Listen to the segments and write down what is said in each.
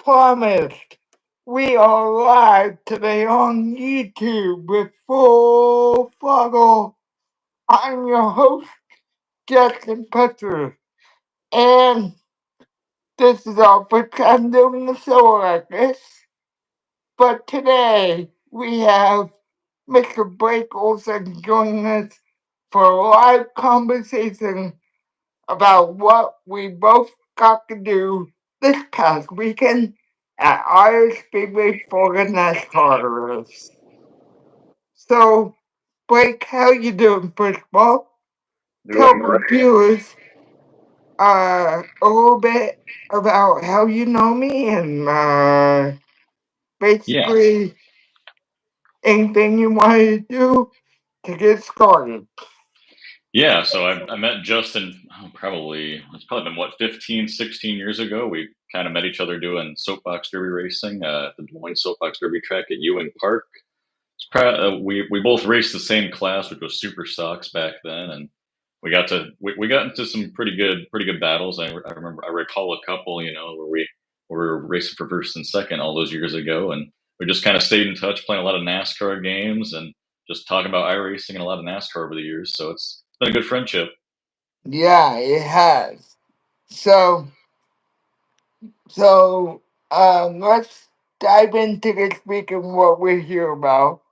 promised, we are live today on YouTube with Full Throttle. I'm your host, Justin Petzer, and this is our first time doing a show like this. But today we have Mr. Blake Olson joining us for a live conversation about what we both got to do this past weekend at Irish Speedway for the NASCAR race. So, Blake, how you doing, first of all? Tell Doing the great. viewers a little bit about how you know me and Yeah, basically anything you want to do to get started. yeah. So I met Justin it's probably been what 15, 16 years ago. We kind of met each other doing soapbox derby racing at the Des Moines Soapbox Derby track at Ewing Park. We both raced the same class, which was Super Stocks back then, and we got into some pretty good battles. I recall a couple, where we were racing for first and second all those years ago, and we just kind of stayed in touch, playing a lot of NASCAR games and just talking about iRacing and a lot of NASCAR over the years. So it's been a good friendship. Yeah, it has. So, let's dive into this week and what we're here about.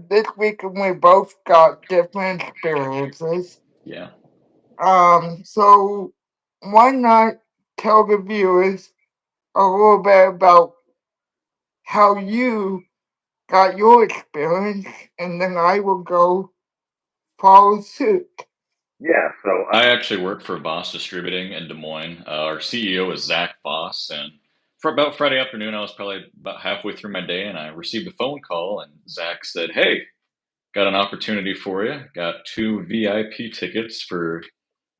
This weekend we both got different experiences. Yeah. So why not tell the viewers a little bit about how you got your experience, and then I will go follow suit. Yeah, so I actually work for Voss Distributing in Des Moines. Our CEO is Zach Voss, and for about Friday afternoon, I was probably about halfway through my day, and I received a phone call, and Zach said, "Hey, got an opportunity for you. Got two VIP tickets for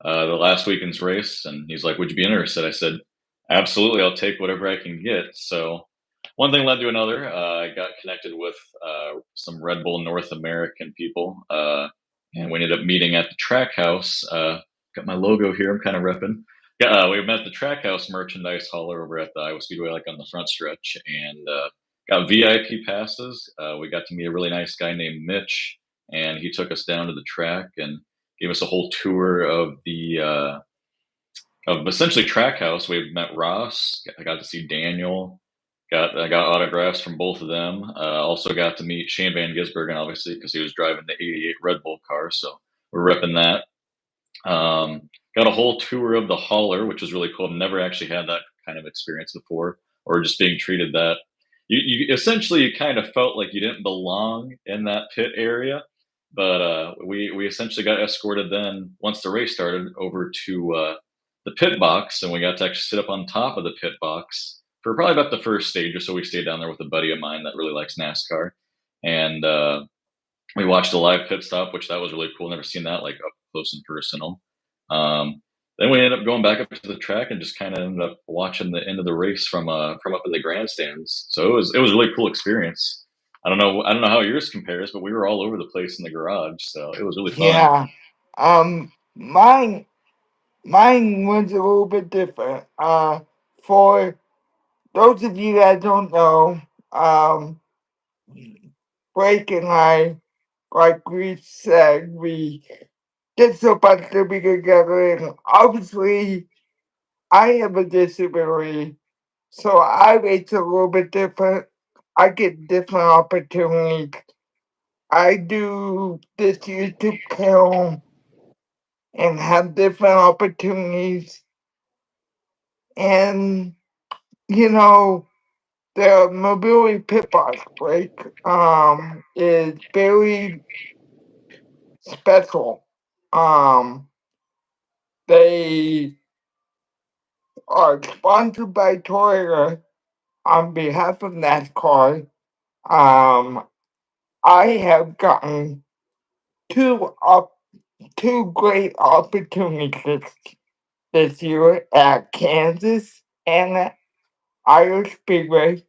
the last weekend's race." And he's like, "Would you be interested?" I said, "Absolutely. I'll take whatever I can get." So one thing led to another. I got connected with some Red Bull North American people, and we ended up meeting at the track house. Got my logo here. I'm kind of repping. Yeah, we met at the track house merchandise hauler over at the Iowa Speedway, like on the front stretch, and got VIP passes. We got to meet a really nice guy named Mitch, and he took us down to the track and gave us a whole tour of the of essentially Trackhouse. We met Ross. I got to see Daniel. I got autographs from both of them. Also got to meet Shane Van Gisbergen, obviously, because he was driving the '88 Red Bull car. So we're repping that. Got a whole tour of the hauler, which was really cool. I've never actually had that kind of experience before, or just being treated that. You essentially you kind of felt like you didn't belong in that pit area, but we essentially got escorted then once the race started over to the pit box, and we got to actually sit up on top of the pit box for probably about the first stage or so. We stayed down there with a buddy of mine that really likes NASCAR, and we watched a live pit stop, which that was really cool. Never seen that like up close and personal. Um, then we ended up going back up to the track and just kind of ended up watching the end of the race from up in the grandstands. So it was a really cool experience. I don't know how yours compares, but we were all over the place in the garage, so it was really fun. Yeah. Mine was a little bit different. For those of you that don't know, Blake and I, like we said, we get so much to be together, and obviously, I have a disability, so I race a little bit different. I get different opportunities. I do this YouTube channel and have different opportunities, and you know, the mobility pit boss break is very special. Um, they are sponsored by Toyota on behalf of NASCAR. Um, I have gotten two op- two great opportunities this year at Kansas and at Iowa Speedway,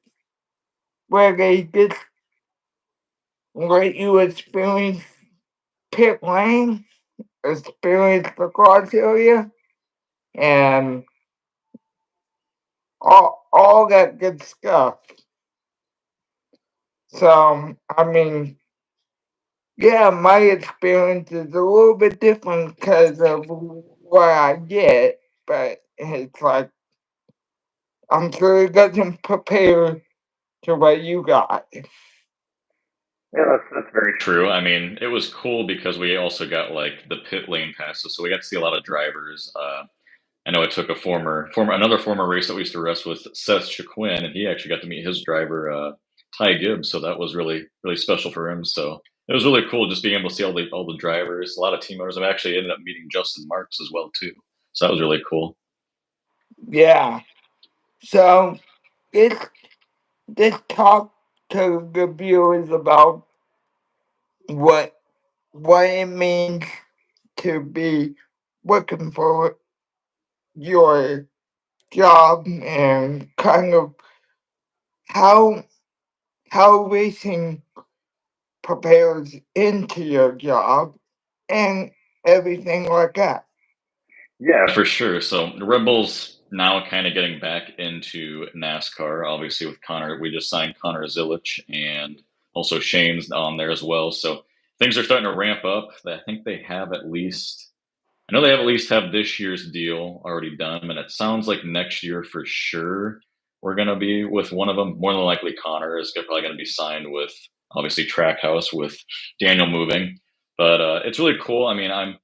where they just let you experience pit lane, experience the cross area, and all that good stuff. So, I mean, yeah, my experience is a little bit different because of what I get, but it's like, I'm sure it doesn't prepare to what you got. Yeah, that's very true. I mean, it was cool because we also got like the pit lane passes, so we got to see a lot of drivers. I know I took a another former race that we used to race with, Seth Chiquin, and he actually got to meet his driver, Ty Gibbs. So that was really special for him. So it was really cool just being able to see all the drivers, a lot of team members. I actually ended up meeting Justin Marks as well too. So that was really cool. Yeah. So this this talk to the viewers about what what it means to be working for your job and kind of how how racing prepares into your job and everything like that. Yeah, for sure. So the Red Bulls now kind of getting back into NASCAR. Obviously, with Connor, we just signed Connor Zilich, and also Shane's on there as well. So things are starting to ramp up. I think they have at least I know they have at least have this year's deal already done, and it sounds like next year for sure we're gonna be with one of them. More than likely, Connor is probably gonna be signed with obviously Trackhouse with Daniel moving. But it's really cool. I mean, I'm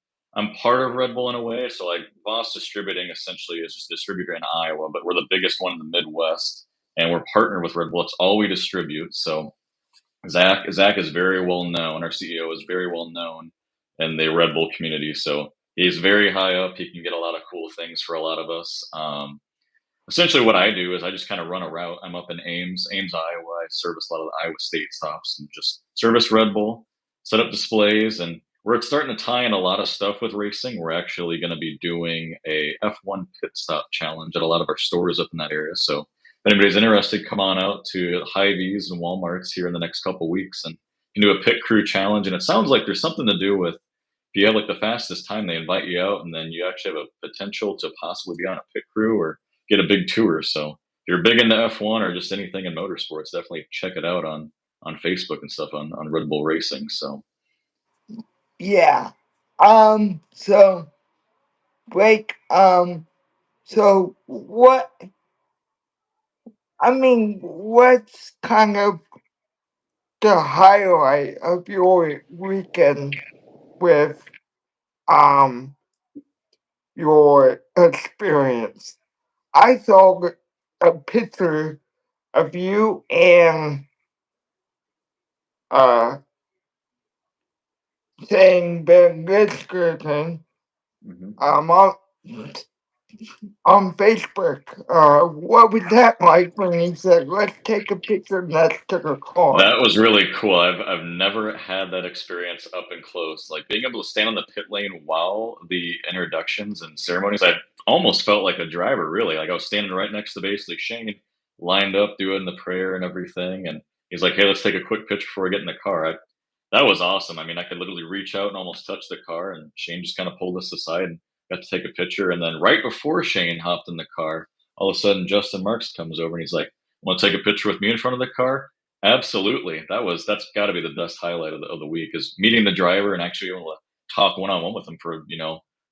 part of Red Bull in a way. So like Voss Distributing essentially is just a distributor in Iowa, but we're the biggest one in the Midwest, and we're partnered with Red Bull. It's all we distribute. So Zach is very well known. Our CEO is very well known in the Red Bull community. So he's very high up. He can get a lot of cool things for a lot of us. Essentially, what I do is I just kind of run a route. I'm up in Ames, Iowa. I service a lot of the Iowa State stops and just service Red Bull, set up displays, and we're starting to tie in a lot of stuff with racing. We're actually going to be doing a F1 pit stop challenge at a lot of our stores up in that area. So if anybody's interested, come on out to Hy-Vees and Walmarts here in the next couple weeks and you can do a pit crew challenge. And it sounds like there's something to do with if you have like the fastest time, they invite you out, and then you actually have a potential to possibly be on a pit crew or get a big tour. So if you're big into F1 or just anything in motorsports, definitely check it out on Facebook and stuff on Red Bull Racing. So Yeah. So Blake, so what's kind of the highlight of your weekend with um your experience? I saw a picture of you and uh saying Ben Giskerson mhm. on Facebook. What was that like when he said, "Let's take a picture next to the car"? That was really cool. I've never had that experience up and close. Like being able to stand on the pit lane while the introductions and ceremonies, I almost felt like a driver, really. Like I was standing right next to basically Shane, lined up doing the prayer and everything. And he's like, "Hey, let's take a quick picture before we get in the car." That was awesome. I mean, I could literally reach out and almost touch the car, and Shane just kind of pulled us aside and got to take a picture. And then right before Shane hopped in the car, all of a sudden Justin Marks comes over and he's like, "Want to take a picture with me in front of the car?" Absolutely. That's gotta be the best highlight of the week is meeting the driver and actually able to talk one-on-one with them for,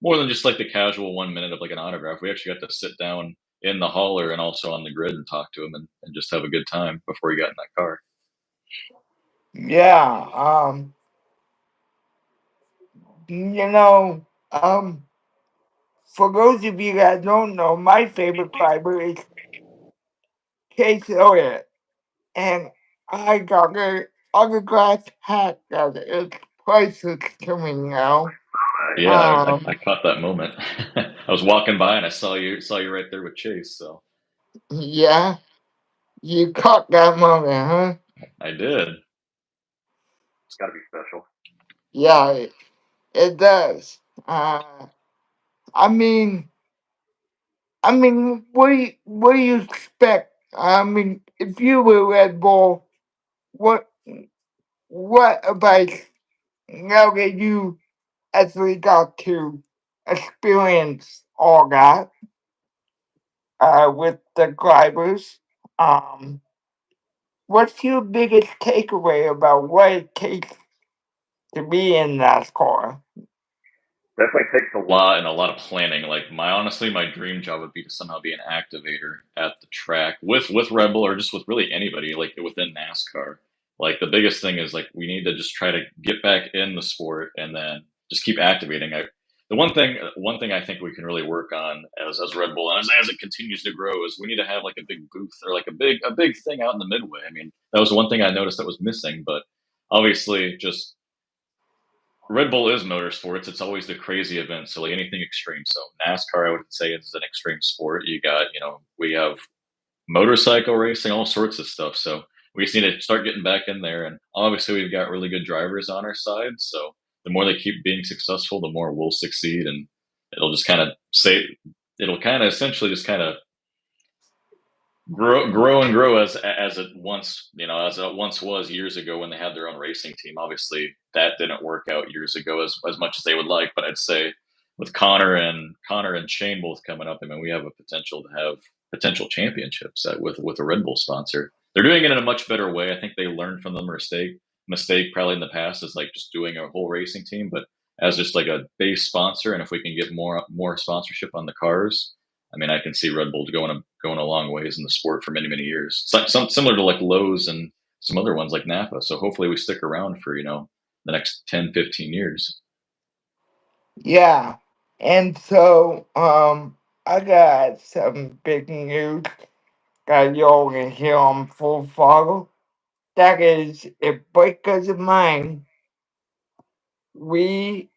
more than just like the casual 1 minute of like an autograph. We actually got to sit down in the hauler and also on the grid and talk to him and just have a good time before he got in that car. Yeah, for those of you that don't know, my favorite driver is Chase Elliott, and I got a autographed hat that is priceless to me now. Yeah, I Um, caught that moment. I was walking by and I saw you right there with Chase, so yeah, you caught that moment, huh? I did. It's gotta be special. Yeah, it does. I mean, what do you expect? I mean, if you were Red Bull, what what advice now that you actually got to experience all that? with the drivers. Um, what's your biggest takeaway about what it takes to be in NASCAR? Definitely takes a lot and a lot of planning. Like honestly, my dream job would be to somehow be an activator at the track with Red Bull or just with really anybody like within NASCAR. Like the biggest thing is like we need to just try to get back in the sport and then just keep activating. The one thing I think we can really work on as Red Bull and as it continues to grow is we need to have like a big booth or like a big thing out in the midway. I mean, that was one thing I noticed that was missing, but obviously just Red Bull is motorsports. It's always the crazy events, so like anything extreme. So NASCAR, I would say, is an extreme sport. We have motorcycle racing, all sorts of stuff. So we just need to start getting back in there. And obviously, we've got really good drivers on our side. So the more they keep being successful, the more we'll succeed, and it'll just kind of say, it'll kind of essentially just kind of grow and grow as it once was years ago when they had their own racing team. Obviously that didn't work out years ago as much as they would like, but I'd say with Connor and Shane both coming up, I mean we have a potential to have potential championships with a Red Bull sponsor. They're doing it in a much better way. I think they learned from the mistake probably in the past is like just doing a whole racing team, but as just like a base sponsor, and if we can get more sponsorship on the cars, I mean, I can see Red Bull going a long ways in the sport for many many years. Similar to like Lowe's and some other ones like Napa. So hopefully we stick around for the next 10, 15 years. Yeah. And so, I got some big news that you're gonna hear on Full Throttle. That is, if Blake doesn't mind, we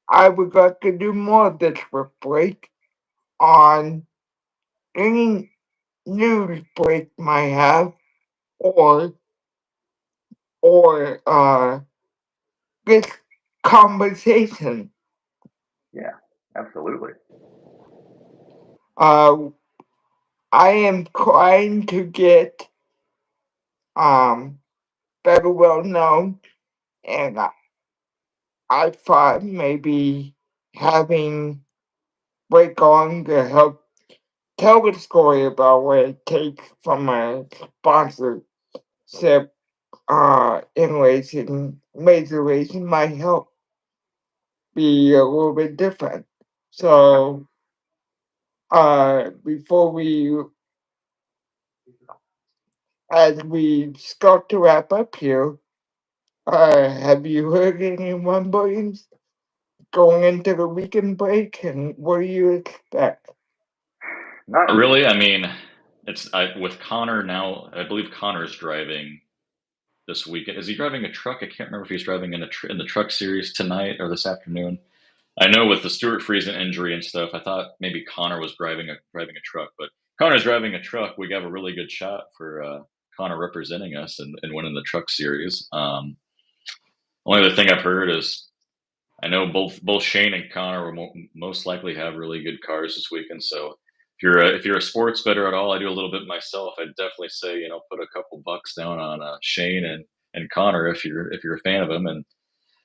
I would like to do more of this with Blake on any news Blake might have, or or this conversation. Yeah, absolutely. Uh, I am trying to get um better well known, and I thought maybe having Blake on to help tell the story about what it takes from a sponsorship in racing, major racing might help be a little bit different. So before we as we start to wrap up here, have you heard any rumblings going into the weekend break, and what do you expect? Not really. I mean, with Connor now. I believe Connor's driving this weekend. Is he driving a truck? I can't remember if he's driving in the truck series tonight or this afternoon. I know with the Stuart Friesen injury and stuff, I thought maybe Connor was driving a truck, but Connor's driving a truck. We have a really good shot for Connor representing us and winning the truck series. Only other thing I've heard is I know both Shane and Connor will most likely have really good cars this weekend. So if you're a sports better at all, I do a little bit myself. I'd definitely say put a couple bucks down on Shane and Connor if you're a fan of them, and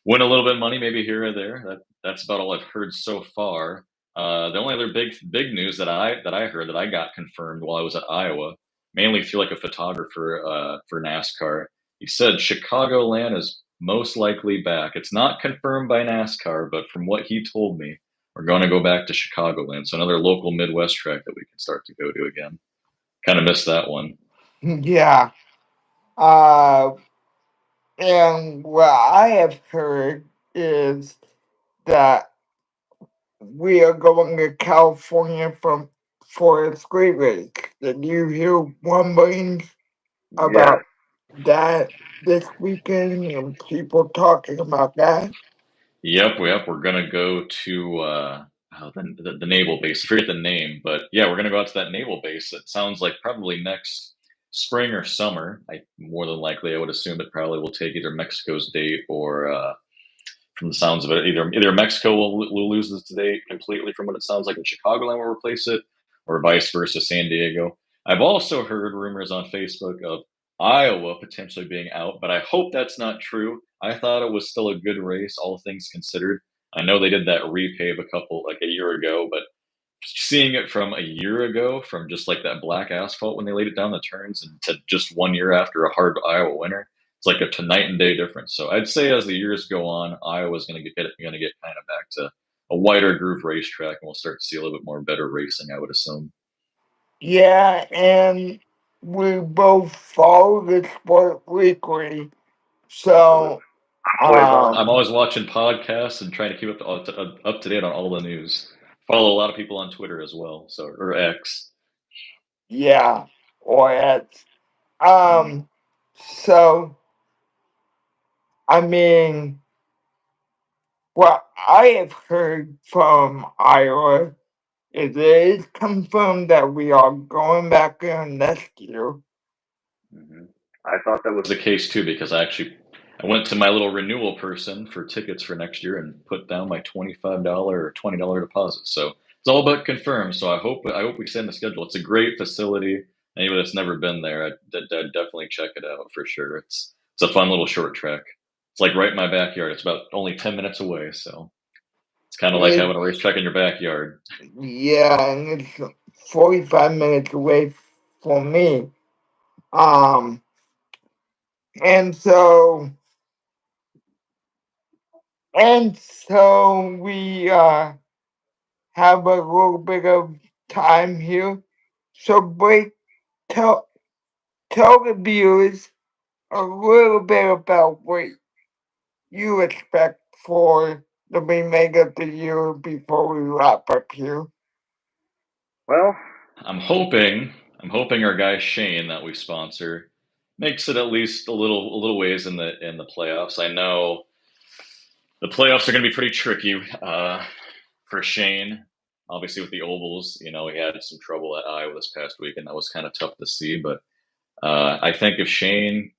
win a little bit of money maybe here or there. That's about all I've heard so far. The only other big news that I heard that I got confirmed while I was at Iowa, mainly through like a photographer for NASCAR. He said Chicagoland is most likely back. It's not confirmed by NASCAR, but from what he told me, we're going to go back to Chicagoland. So another local Midwest track that we can start to go to again. Kind of missed that one. Yeah. Uh, and what I have heard is that we are going to California for a street race. Did you hear rumblings Yes. about that this weekend and people talking about that? Yep. We're gonna go to the naval base. I forget the name, but yeah, we're gonna go out to that naval base. It sounds like probably next spring or summer. More than likely, I would assume it probably will take either Mexico's date or from the sounds of it, either Mexico will lose this date completely from what it sounds like, and Chicagoland will replace it, or vice versa, San Diego. I've also heard rumors on Facebook of Iowa potentially being out, but I hope that's not true. I thought it was still a good race, all things considered. I know they did that repave a year ago, but seeing it from a year ago, from just like that black asphalt when they laid it down the turns, and to just 1 year after a hard Iowa winter, it's like a night and day difference. So I'd say as the years go on, Iowa's going to get kind of back to a wider groove racetrack, and we'll start to see a little bit more better racing, I would assume. Yeah, and we both follow the sport weekly. Absolutely. So, I'm um, always watching podcasts and trying to keep up to date on all the news. Follow a lot of people on Twitter as well, so or X. yeah, or it's, Mm. um, so, I mean, what I have heard from Iowa is it is confirmed that we are going back there next year. Mhm. I thought that was the case too because I went to my little renewal person for tickets for next year and put down my $25 or $20 deposit. So it's all but confirmed. So I hope we stay in the schedule. It's a great facility. Anybody that's never been there, I'd definitely check it out for sure. It's a fun little short track. It's like right in my backyard. It's about only 10 minutes away. So it's kind of like It, having a racetrack in your backyard. yeah, and it's 45 minutes away from me. Um, and so, we, have a little bit of time here. So, Blake, tell, tell the viewers a little bit about what you expect for the remainder of the year before we wrap up here. Well, I'm hoping our guy Shane that we sponsor makes it at least a little ways in the playoffs. I know the playoffs are going to be pretty tricky for Shane. Obviously, with the ovals, he had some trouble at Iowa this past week, and that was kind of tough to see. But I think if Shane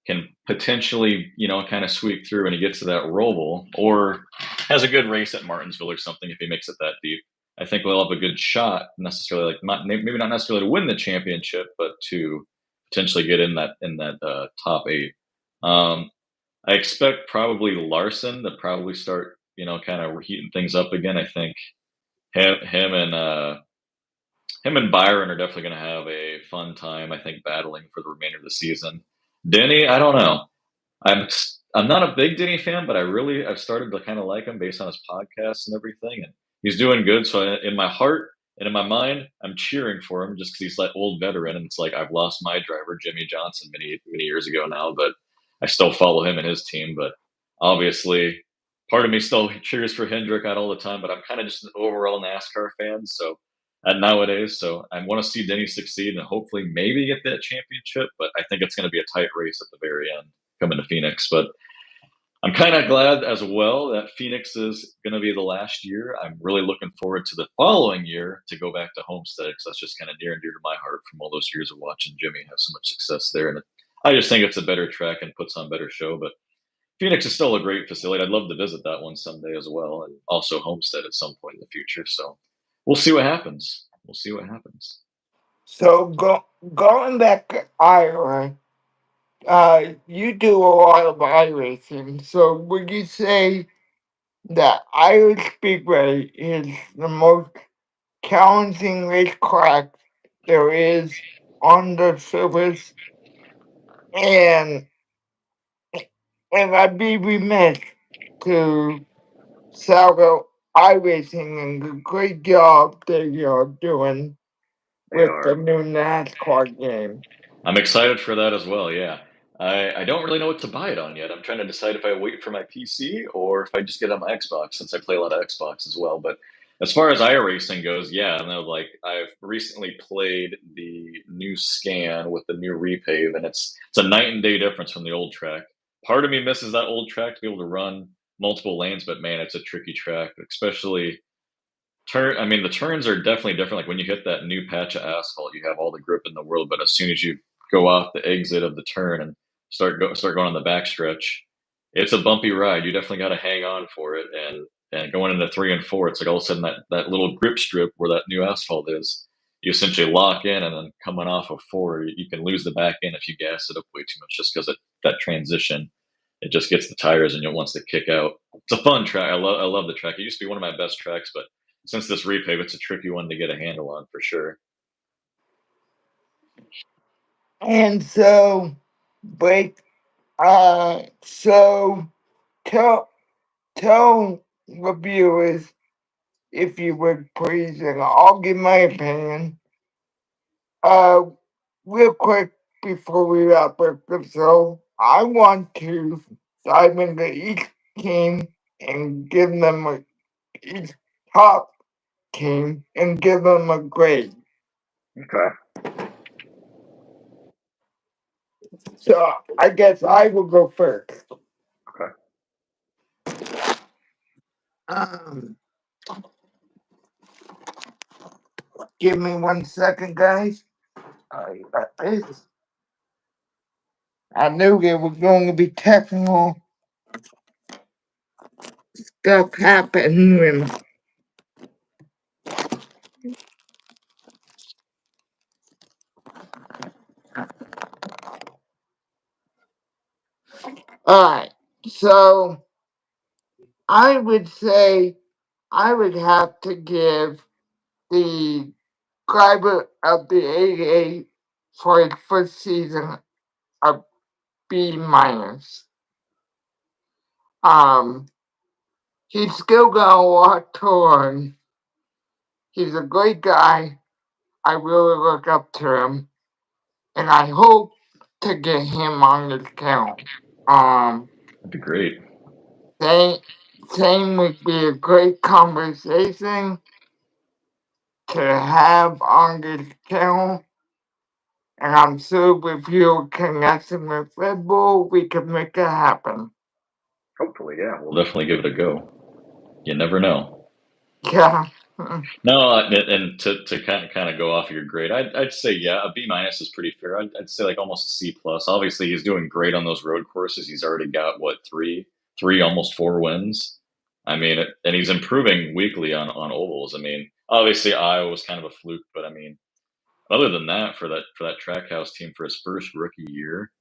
can potentially, kind of sweep through and he gets to that Roval or has a good race at Martinsville or something, if he makes it that deep, I think we'll have a good shot. Necessarily, like maybe not necessarily to win the championship, but to potentially get in that top eight. Um, I expect probably Larson to probably start, kind of heating things up again. I think him, him and uh, him and Byron are definitely going to have a fun time. I think battling for the remainder of the season. Denny, I don't know. I'm I'm not a big Denny fan, but I've started to kind of like him based on his podcasts and everything, and he's doing good. So in my heart and in my mind, I'm cheering for him just because he's like old veteran, and it's like I've lost my driver Jimmy Johnson many years ago now, but I still follow him and his team. But obviously, part of me still cheers for Hendrick out all the time, but I'm kind of just an overall NASCAR fan. So nowadays, so I want to see Denny succeed and hopefully maybe get that championship. But I think it's going to be a tight race at the very end coming to Phoenix. But I'm kind of glad as well that Phoenix is going to be the last year. I'm really looking forward to the following year to go back to Homestead because that's just kind of near and dear to my heart from all those years of watching Jimmy have so much success there. And I just think it's a better track and puts on better show. But Phoenix is still a great facility. I'd love to visit that one someday as well, and also Homestead at some point in the future. So we'll see what happens. We'll see what happens. So, going back to Iowa, you do a lot of iRacing. So, would you say that Iowa Speedway is the most challenging racetrack there is on the surface? And I'd be remiss to Salgo iRacing and the great job they are doing They with the are. new NASCAR game. I'm excited for that as well. Yeah. I don't really know what to buy it on yet. I'm trying to decide if I wait for my PC or if I just get it on my Xbox since I play a lot of Xbox as well. But as far as iRacing goes, yeah, I know like I've recently played the new scan with the new repave and it's a night and day difference from the old track. Part of me misses that old track to be able to run multiple lanes, but man, it's a tricky track, especially I mean, the turns are definitely different. Like when you hit that new patch of asphalt, you have all the grip in the world. But as soon as you go off the exit of the turn and start going on the backstretch, it's a bumpy ride. You definitely got to hang on for it. And going into 3 and 4, it's like all of a sudden that little grip strip where that new asphalt is, you essentially lock in, and then coming off of 4, you can lose the back end if you gas it up way too much, just because that transition. It just gets the tires and it wants to kick out. It's a fun track. I love the track. It used to be one of my best tracks, but since this repave, it's a tricky one to get a handle on for sure. And so, Blake, so tell tell the viewers if you would please, and I'll give my opinion. Uh, real quick before we wrap up the show, I want to dive into each team and give them each top team and give them a grade. Okay. So I guess I will go first. Okay. Um, give me 1 second, guys. I got this. I knew there was going to be technical stuff happening. Alright, so I would say I would have to give the driver of the AA for his first season a B minus. Um, he's still got a lot to learn. He's a great guy. I really look up to him, and I hope to get him on this channel. That'd be great. Same, same would be a great conversation to have on this channel. And I'm sure with you connecting with Red Bull, we can make it happen. Hopefully, yeah. We'll definitely give it a go. You never know. Yeah. No, and to kind of go off your grade, I'd say yeah, a B minus is pretty fair. I'd say like almost a C plus. Obviously, he's doing great on those road courses. He's already got what three, almost four wins. I mean, and he's improving weekly on ovals. I mean, obviously Iowa was kind of a fluke, but I mean, other than that, for that Trackhouse team for his first rookie year,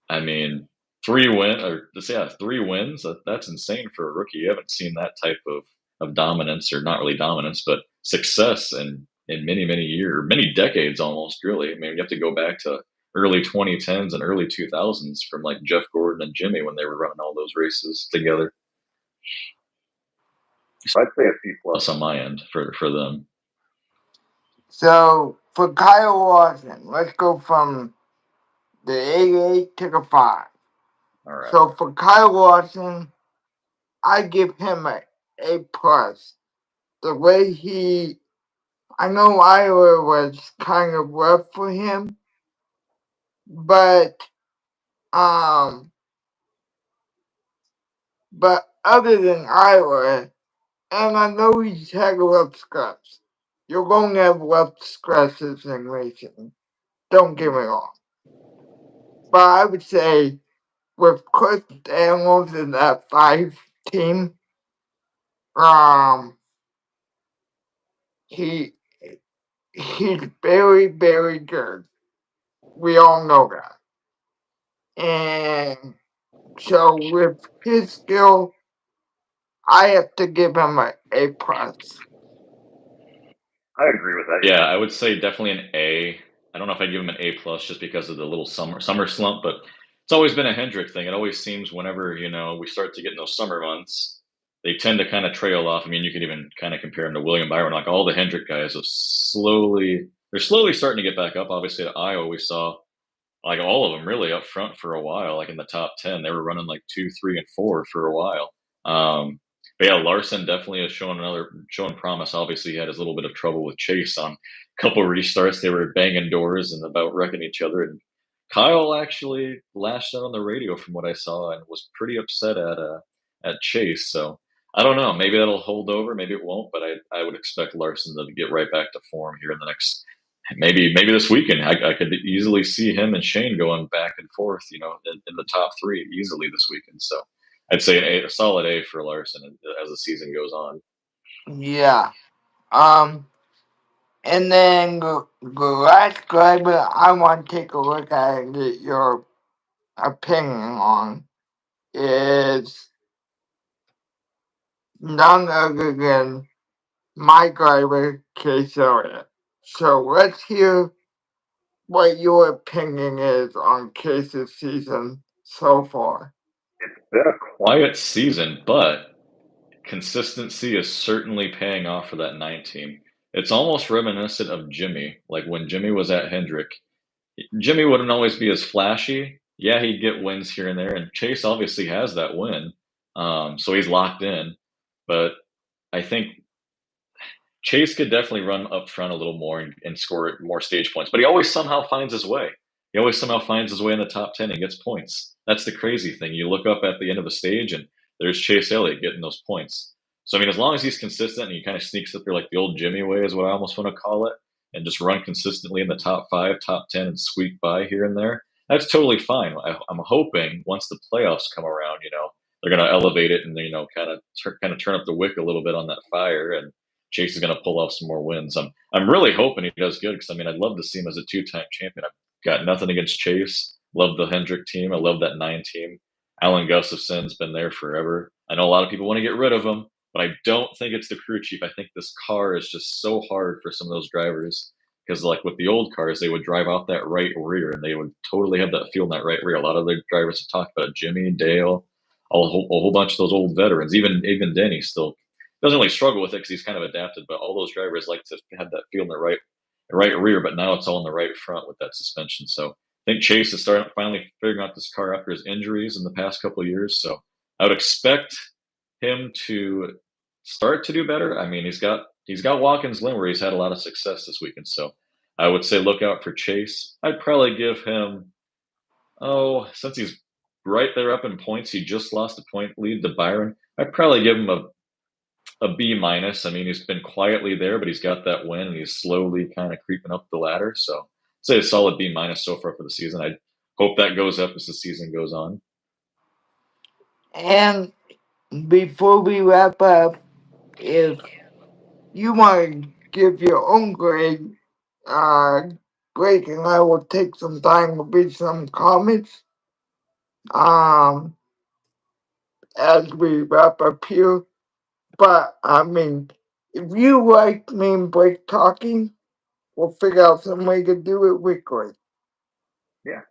I mean, 3 wins. That's insane for a rookie. You haven't seen that type of dominance, or not really dominance, but success in many many years, many decades almost. Really, I mean, you have to go back to early 2010s and early 2000s from like Jeff Gordon and Jimmy when they were running all those races together. So I'd say a C plus on my end for them. So for Kyle Lawson, let's go from the AA to the 5. All right. So for Kyle Lawson, I give him a A plus. The way I know Iowa was kind of rough for him, but um, but other than Iowa, and I know he's had rough scratches. You're going to have rough scratches in racing. Don't get me wrong. But I would say with Chris Daniels in that 5 team, um, he he's very, very good. We all know that. And so with his skill, I have to give him an A plus. I agree with that. Yeah, I would say definitely an A. I don't know if I'd give him an A plus just because of the little summer slump, but it's always been a Hendrick thing. It always seems whenever we start to get in those summer months, they tend to kind of trail off. I mean, you could even kind of compare him to William Byron. Like all the Hendrick guys have they're slowly starting to get back up. Obviously, at Iowa, we saw like all of them really up front for a while, like in the top 10. They were running like 2, 3, and 4 for a while. But yeah, Larson definitely has shown promise. Obviously, he had his little bit of trouble with Chase on a couple of restarts. They were banging doors and about wrecking each other. And Kyle actually lashed out on the radio from what I saw and was pretty upset at Chase. So I don't know. Maybe that'll hold over. Maybe it won't. But I would expect Larson to get right back to form here in the next maybe this weekend. I could easily see him and Shane going back and forth, in the top three easily this weekend. So I'd say a solid A for Larson as the season goes on. Yeah. And then the last driver I want to take a look at and get your opinion on is none other than my driver, Chase Elliott. So let's hear what your opinion is on Chase's season so far. Been a quiet season, but consistency is certainly paying off for that 9 team. It's almost reminiscent of Jimmy. Like when Jimmy was at Hendrick, Jimmy wouldn't always be as flashy. Yeah, he'd get wins here and there, and Chase obviously has that win, so he's locked in. But I think Chase could definitely run up front a little more and score more stage points, but he always somehow finds his way. He always somehow finds his way in the top 10 and gets points. That's the crazy thing. You look up at the end of the stage and there's Chase Elliott getting those points. So, I mean, as long as he's consistent and he kind of sneaks up there like the old Jimmy way, is what I almost want to call it, and just run consistently in the top five, top 10, and squeak by here and there, that's totally fine. I'm hoping once the playoffs come around, they're going to elevate it and, kind of turn up the wick a little bit on that fire. And Chase is going to pull off some more wins. I'm really hoping he does good because I mean I'd love to see him as a two-time champion. I've got nothing against Chase. Love the Hendrick team. I love that 9 team. Alan Gustafson's been there forever. I know a lot of people want to get rid of him, but I don't think it's the crew chief. I think this car is just so hard for some of those drivers because like with the old cars, they would drive out that right rear and they would totally have that feel in that right rear. A lot of the drivers have talked about it. Jimmy, Dale, a whole bunch of those old veterans. Even Denny still doesn't really struggle with it because he's kind of adapted. But all those drivers like to have that feel in the right rear, but now it's all in the right front with that suspension. So I think Chase is starting finally figuring out this car after his injuries in the past couple of years. So I would expect him to start to do better. I mean, he's got Watkins Glen where he's had a lot of success this weekend. So I would say look out for Chase. I'd probably give him since he's right there up in points, he just lost a point lead to Byron. I'd probably give him a B minus. I mean, he's been quietly there, but he's got that win and he's slowly kind of creeping up the ladder. So I'd say a solid B minus so far for the season. I hope that goes up as the season goes on. And before we wrap up, if you want to give your own grade, uh, Greg and I will take some time to read some comments. Um, as we wrap up here. But I mean, if you like me and Blake talking, we'll figure out some way to do it weekly. Yeah.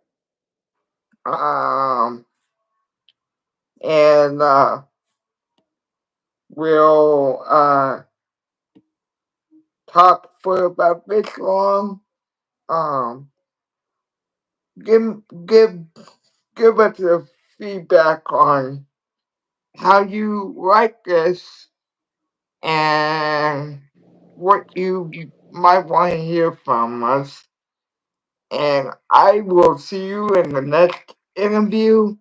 Um, and we'll talk for about this long. Um, give give give us your feedback on how you like this and what you might want to hear from us. And I will see you in the next interview.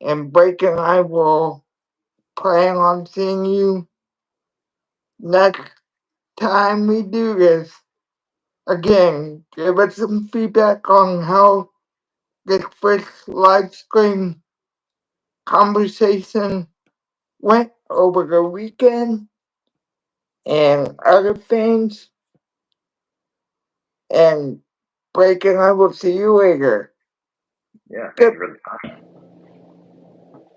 And Blake and I will plan on seeing you next time we do this. Again, give us some feedback on how this first live stream conversation went over the weekend and other things. And Blake and I will see you later. Yeah. Thank you for the time.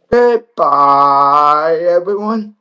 Goodbye, everyone.